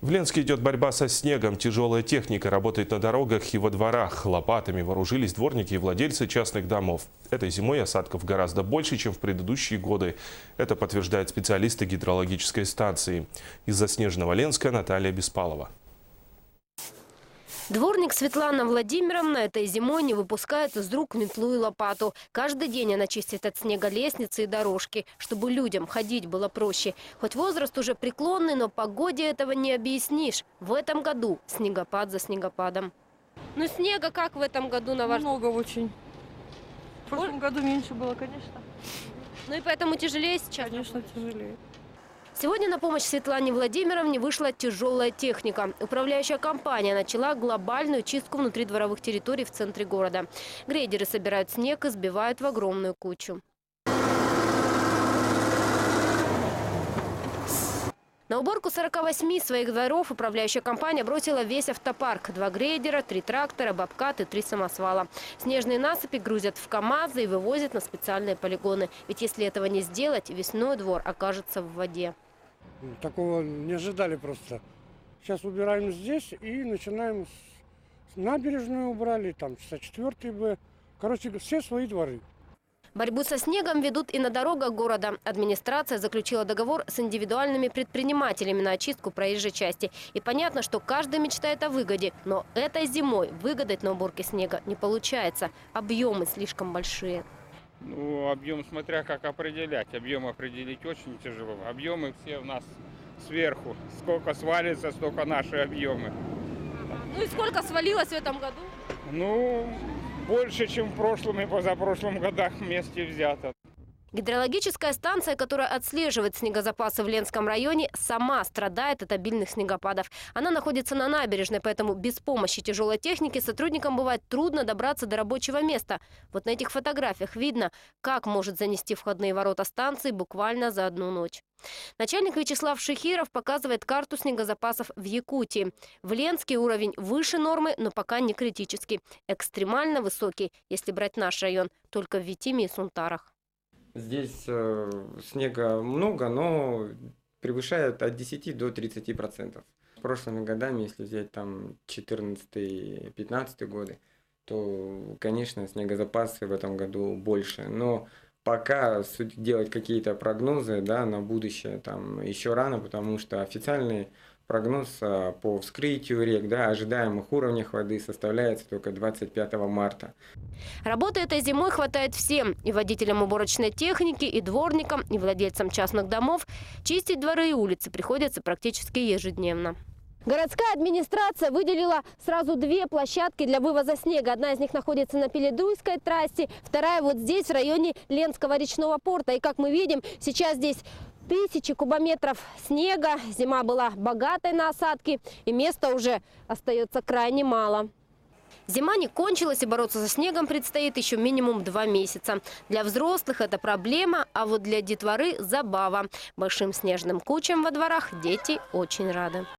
В Ленске идет борьба со снегом. Тяжелая техника работает на дорогах и во дворах. Лопатами вооружились дворники и владельцы частных домов. Этой зимой осадков гораздо больше, чем в предыдущие годы. Это подтверждают специалисты гидрологической станции. Из-за снежного Ленска Наталья Беспалова. Дворник Светлана Владимировна этой зимой не выпускает из рук метлу и лопату. Каждый день она чистит от снега лестницы и дорожки, чтобы людям ходить было проще. Хоть возраст уже преклонный, но погоде этого не объяснишь. В этом году снегопад за снегопадом. Ну снега как в этом году на ваш... Много очень. В прошлом году меньше было, конечно. Ну и поэтому тяжелее сейчас? Конечно, тяжелее. Сегодня на помощь Светлане Владимировне вышла тяжелая техника. Управляющая компания начала глобальную чистку внутридворовых территорий в центре города. Грейдеры собирают снег и сбивают в огромную кучу. На уборку 48 своих дворов управляющая компания бросила весь автопарк. 2 грейдера, 3 трактора, бобкат и 3 самосвала. Снежные насыпи грузят в КАМАЗы и вывозят на специальные полигоны. Ведь если этого не сделать, весной двор окажется в воде. Такого не ожидали просто. Сейчас убираем здесь и начинаем с набережную убрали, там 64-й Б. Короче, все свои дворы. Борьбу со снегом ведут и на дорогах города. Администрация заключила договор с индивидуальными предпринимателями на очистку проезжей части. И понятно, что каждый мечтает о выгоде. Но этой зимой выгадать на уборке снега не получается. Объемы слишком большие. Ну, объем смотря как определять. Объем определить очень тяжело. Объемы все у нас сверху. Сколько свалится, столько наши объемы. Ну и сколько свалилось в этом году? Ну, больше, чем в прошлом и позапрошлом годах вместе взято. Гидрологическая станция, которая отслеживает снегозапасы в Ленском районе, сама страдает от обильных снегопадов. Она находится на набережной, поэтому без помощи тяжелой техники сотрудникам бывает трудно добраться до рабочего места. Вот на этих фотографиях видно, как может занести входные ворота станции буквально за одну ночь. Начальник Вячеслав Шихиров показывает карту снегозапасов в Якутии. В Ленске уровень выше нормы, но пока не критический. Экстремально высокий, если брать наш район, только в Витиме и Сунтарах. Здесь снега много, но превышает от 10 до 30%. Прошлыми годами, если взять там 14-15 годы, то, конечно, снегозапасы в этом году больше. Но пока делать какие-то прогнозы, да, на будущее там еще рано, потому что официальный прогноз по вскрытию рек, да, ожидаемых уровнях воды составляется только 25 марта. Работы этой зимой хватает всем. И водителям уборочной техники, и дворникам, и владельцам частных домов. Чистить дворы и улицы приходится практически ежедневно. Городская администрация выделила сразу 2 площадки для вывоза снега. Одна из них находится на Пеледуйской трассе, вторая вот здесь, в районе Ленского речного порта. И как мы видим, сейчас здесь 1000 кубометров снега. Зима была богатой на осадки, и места уже остается крайне мало. Зима не кончилась, и бороться со снегом предстоит еще минимум 2 месяца. Для взрослых это проблема, а вот для детворы забава. Большим снежным кучам во дворах дети очень рады.